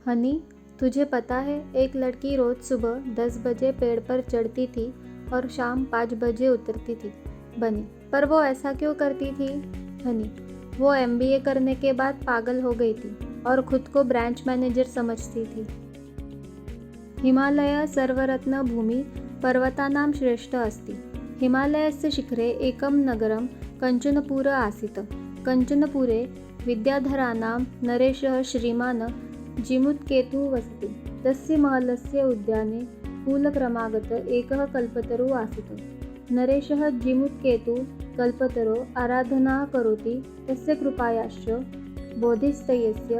हनी, तुझे पता है एक लड़की रोज सुबह 10 बजे पेड़ पर चढ़ती थी और शाम 5 बजे उतरती थी। बनी, पर वो ऐसा क्यों करती थी? हनी, वो MBA करने के बाद पागल हो गई थी और खुद को ब्रांच मैनेजर समझती थी। हिमालय सर्वरत्न भूमि पर्वतानां श्रेष्ठ अस्ति। हिमालयस्य शिखरे एकं नगरं कञ्चनपुर आसीत्। कञ्चनपुरे विद्याधराणां नरेशः श्रीमान् जिमुत्केतुः वसति। तस्य महलस्य उद्याने कुलक्रमागत एकः कल्पतरुः आसीत्। नरेशः जिमुत्केतुः कल्पतरोः आराधनां करोति। तस्य कृपायाश्च बोधिसत्वस्य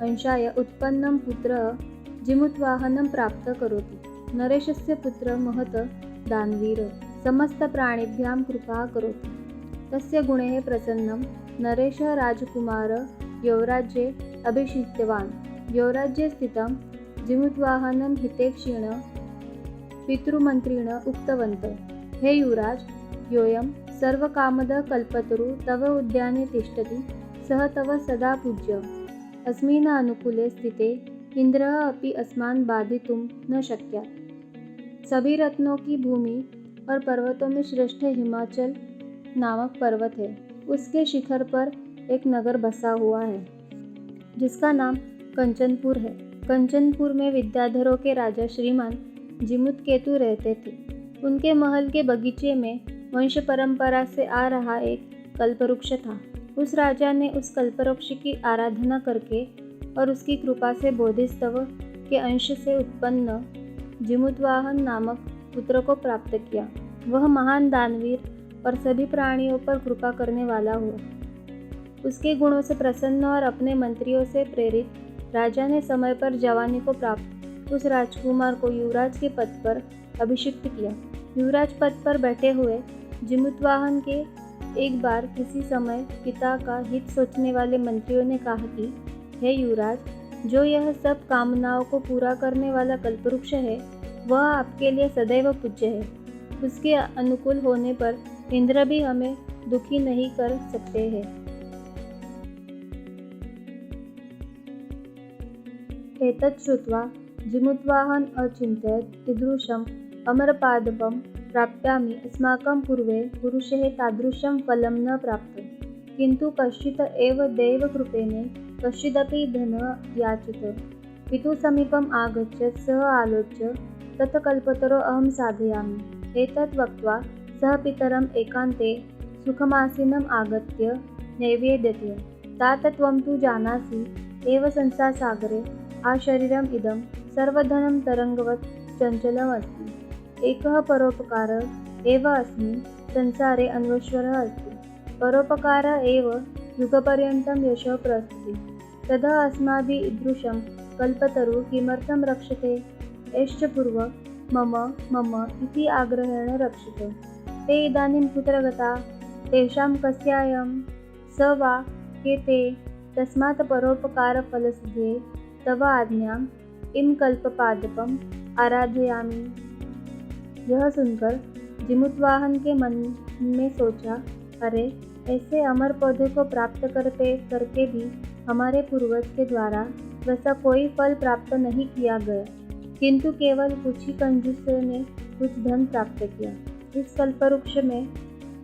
अंशाय उत्पन्नं पुत्रः जिमुत्वाहनं प्राप्त करोति। नरेशस्य पुत्रः महत् दानवीरः समस्तप्राणिभ्यां कृपा करोति। तस्य गुणैः प्रसन्नं नरेशः राजकुमारः यौवराज्ये अभिषिक्तवान्। यौवराज्ये स्थितं जिमुत्वाहनं हितैषिणः पितृमन्त्रिणः उक्तवन्तः, हे युवराज, योऽयं सर्वकामदः कल्पतरुः तव उद्याने तिष्ठति, सः तव सदा पूज्यः। अस्मिन् अनुकूले स्थिते इंद्रः अपि अस्मान् बाधितुं न शक्यात्। सभी रत्नों की भूमि और पर्वतों में श्रेष्ठ हिमाचल नामक पर्वत है। उसके शिखर पर एक नगर बसा हुआ है जिसका नाम कंचनपुर है। कंचनपुर में विद्याधरों के राजा श्रीमान जिमुत्केतु रहते थे। उनके महल के बगीचे में वंश परंपरा से आ रहा एक कल्पवृक्ष था। उस राजा ने उस कल्पवृक्ष की आराधना करके और उसकी कृपा से बोधिसत्व के अंश से उत्पन्न जिमुत्वाहन नामक पुत्र को प्राप्त किया। वह महान दानवीर और सभी प्राणियों पर कृपा करने वाला हुआ। उसके गुणों से प्रसन्न और अपने मंत्रियों से प्रेरित राजा ने समय पर जवानी को प्राप्त उस राजकुमार को युवराज के पद पर अभिषिक्त किया। युवराज पद पर बैठे हुए जिमुत्वाहन के एक बार किसी समय पिता का हित सोचने वाले मंत्रियों ने कहा कि हे युवराज, जो यह सब कामनाओं को पूरा करने वाला कल्पवृक्ष है वह आपके लिए सदैव पूज्य है। उसके अनुकूल होने पर इंद्र भी हमें दुखी नहीं कर सकते हैं। एतत् श्रुत्वा जिमुत्वाहन अचिन्तयत्, ईदृशम् अमरपादपं प्राप्यामि। अस्माकं पूर्वे पुरुषैः तादृशं फलं न प्राप्तं, किन्तु कश्चित् एव दैवकृपेण कश्चिदपि धनं याचित। पितुसमीपम् आगत्य सः आलोच्य, तत् कल्पतरो अहं साधयामि। एतत् वक्त्वा सः पितरम् एकान्ते सुखमासीनम् आगत्य नैवेद्यते। तात त्वं तु जानासि एव संसारसागरे आशरीरम् इदं सर्वधनं तरङ्गवत् चञ्चलमस्ति। एकः परोपकारः एव अस्मिन् संसारे अन्वेश्वरः अस्ति। परोपकारः एव युगपर्यन्तं यशः प्रस्तुति। तदा अस्माभिः ईदृशं कल्पतरुः किमर्थं रक्षते? एश्च पूर्वं मम मम इति आग्रहेण रक्षितः। ते इदानीं कुत्र गता? तेषां कस्यायं स वा के ते? तस्मात् परोपकारफलसिद्धये तव आज्ञाम् इम कल्पपादपम् आराधयामि। यह सुनकर जिमुत्वाहन के मन में सोचा, अरे, ऐसे अमर पौधे को प्राप्त करके भी हमारे पूर्वज के द्वारा वैसा कोई फल प्राप्त नहीं किया गया, किंतु केवल कुछ ही कंजूसों ने कुछ धन प्राप्त किया। इस कल्पवृक्ष में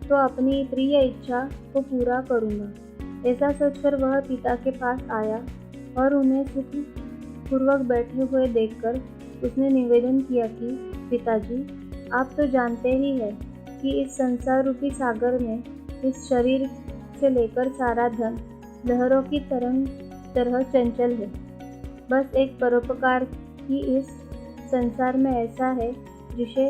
तो अपनी प्रिय इच्छा को पूरा करूँगा। ऐसा सोचकर वह पिता के पास आया और उन्हें सुखपूर्वक बैठे हुए देखकर उसने निवेदन किया कि पिताजी, आप तो जानते ही हैं कि इस संसार रूपी सागर में इस शरीर से लेकर सारा धन लहरों की तरह चंचल है। बस एक परोपकार ही इस संसार में ऐसा है जिसे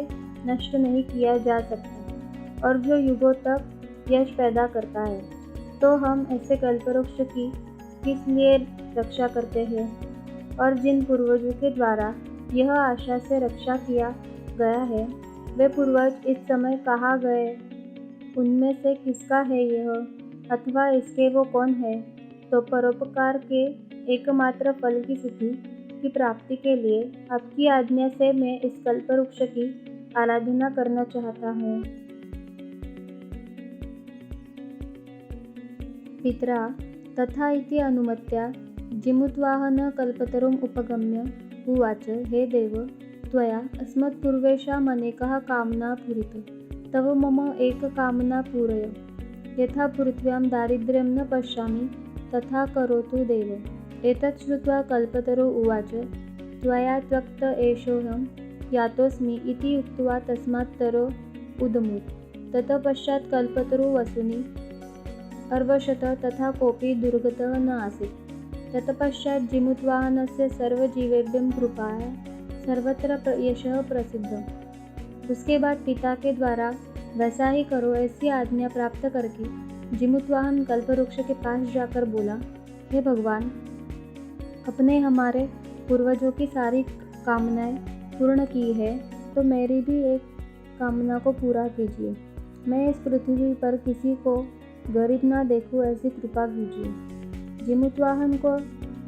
नष्ट नहीं किया जा सकता और जो युगों तक यश पैदा करता है। तो हम ऐसे कल्पवृक्ष की किस लिए रक्षा करते हैं? और जिन पूर्वजों के द्वारा यह आशा से रक्षा किया गया है, वे पूर्वज इस समय कहाँ गए? उनमें से किसका है यह, अथवा इसके वो कौन है? तो परोपकार के एकमात्र फल की सिद्धि की प्राप्ति के लिए आपकी आज्ञा से मैं इस कल्पवृक्ष की आराधना करना चाहता हूँ। पितरा तथा इति अनुमत्या जिमुत्वाहन कल्पतरुम् उपगम्य उवाच हे देव त्वया अस्मत्पूर्वेषामनेकाः कामना पूरित तव मम एककामना पूरय। यथा पृथ्व्यां दारिद्र्यं न पश्यामि तथा करोतु देव। एतत् श्रुत्वा कल्पतरु उवाच त्वया त्यक्त एषोऽहं यातोऽस्मि इति उक्त्वा तस्मात् तरो उदमुत्। ततः पश्चात् कल्पतरु वसूनि अर्वशत तथा कोऽपि दुर्गतः न आसीत्। तत्पश्चात् जिमुत्वाहनस्य सर्वजीवेभ्यं कृपाया सर्वत्र यशः प्रसिद्ध। उसके बाद पिता के द्वारा वैसा ही करो ऐसी आज्ञा प्राप्त करके जिमुत्वाहन कल्पवृक्ष के पास जाकर बोला, हे भगवान, अपने हमारे पूर्वजों की सारी कामनाएं पूर्ण की है तो मेरी भी एक कामना को पूरा कीजिए। मैं इस पृथ्वी पर किसी को गरीब ना देखूं ऐसी कृपा कीजिए। जिमुत्वाहन को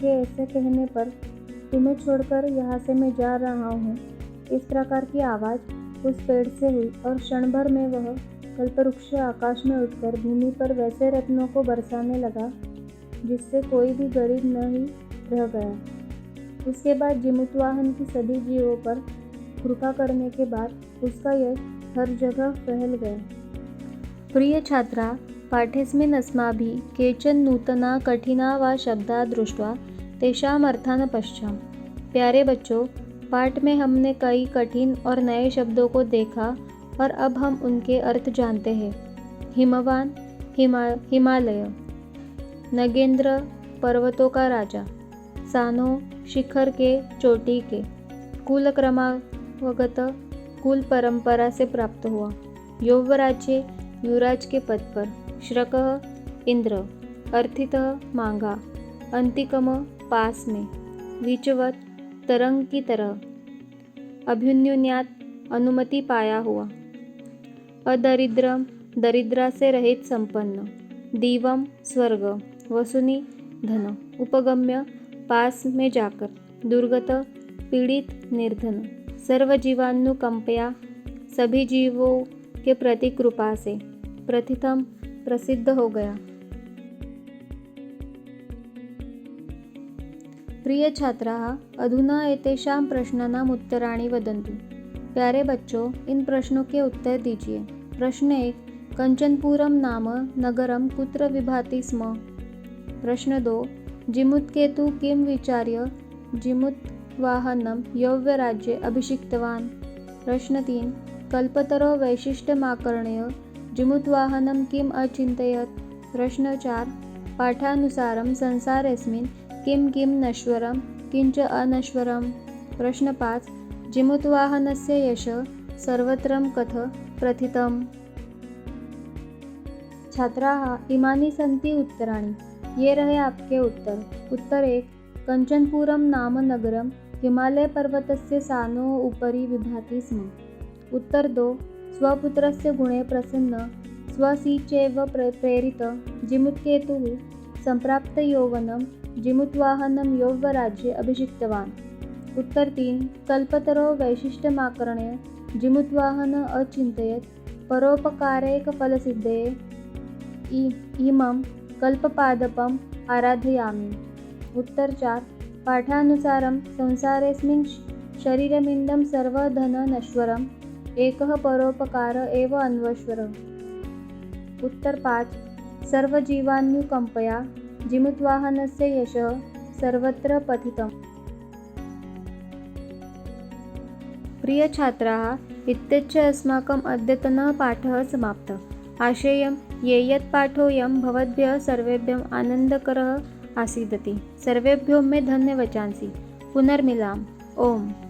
के ऐसे कहने पर तुम्हें छोड़कर यहाँ से मैं जा रहा हूँ, इस प्रकार की आवाज़ उस पेड़ से हुई और क्षण भर में वह कल्पवृक्ष आकाश में उठकर भूमि पर वैसे रत्नों को बरसाने लगा जिससे कोई भी गरीब न ही रह गया। उसके बाद जिमुत्वाहन की सभी जीवों पर कृपा करने के बाद उसका यश हर जगह फैल गया। प्रिय छात्रा, पाठेऽस्मिन् अस्माभिः केचन नूतना कठिना वा शब्दा दृष्ट्वा तेषाम् अर्थान् पश्याम। प्यारे बच्चों, पाठ में हमने कई कठिन और नए शब्दों को देखा और अब हम उनके अर्थ जानते हैं। हिमवान, हिमालय। नगेंद्र, पर्वतों का राजा। सानो, शिखर के चोटी के। कुल क्रमागत, कुल परंपरा से प्राप्त हुआ। यौवराज्य, युवराज के पद पर। श्रकः, इंद्र। अर्थितः, मांगा। अंतिकम, पास में। विचवत, तरंग की तरह। अभ्युन्यून्यात, अनुमति पाया हुआ। अदरिद्रम, दरिद्रा से रहित संपन्न। दिवम, स्वर्ग। वसुनि, धन। उपगम्य, पास में जाकर। दुर्गत, पीड़ित, निर्धन। सर्वजीवानुकंपया, सभी जीवों के प्रति कृपा से। प्रथितम, प्रसिद्ध हो गया। प्रिय छात्राः, अधुना एतेषां प्रश्नानाम् उत्तराणि वदन्तु। प्यारे बच्चों, इन प्रश्नों के उत्तर दीजिए। प्रश्न 1, कंचनपुरम नाम नगरम कुत्र विभाति स्म? प्रश्न 2, जिमुत्केतु किं विचार्य जिमुत्वाहनं यौवराज्ये अभिषिक्तवान्? प्रश्न 3, कल्पतरो वैशिष्ट्यमाकर्ण्य जिमुत्वाहनं किम् अचिन्तयत्? प्रश्न 4, पाठानुसारं संसारेऽस्मिन् किं किं नश्वरं किंच अनश्वरम्? प्रश्न 5, जिमुत्वाहनस्य यशः सर्वत्रं कथ प्रथितम्? छात्राः, इमानि सन्ति उत्तराणि। ये रहे आपके उत्तर। उत्तर 1, कंचनपुरम नाम नगरम हिमालय पर्वतस्य सानो उपरि विभाति स्म। उत्तर 2, स्वपुत्रस्य गुणे प्रसन्न स्वसिचैव प्रेरित जिमुत्केतुः संप्राप्त यौवनं जिमुत्वाहनं यौवराज्ये अभिषिक्तवान्। उत्तर 3, कल्पतरो वैशिष्ट्यमाकर्ण्य जिमुत्वाहन अचिन्तयत् परोपकारैकफलसिद्धये इमं कल्पपादपम् आराधयामि। उत्तर 4, पाठानुसारं संसारेऽस्मिन् शरीरमिदं सर्वधननश्वरम् एकः परोपकार एव अन्वश्वरः। उत्तर 5, सर्वजीवानुकंपया जिमुत्वाहनस्य यशः सर्वत्र पठितम्। प्रिय छात्राः, इत्यस्य अस्माकम् अद्यतनः पाठः समाप्तः। आशयं ये यत् पाठोऽयं भवद्भ्यः सर्वेभ्यः आनन्दकरः आसीदति। सर्वेभ्यो मे धन्यवाचांसि। पुनर्मिलामः। ओम।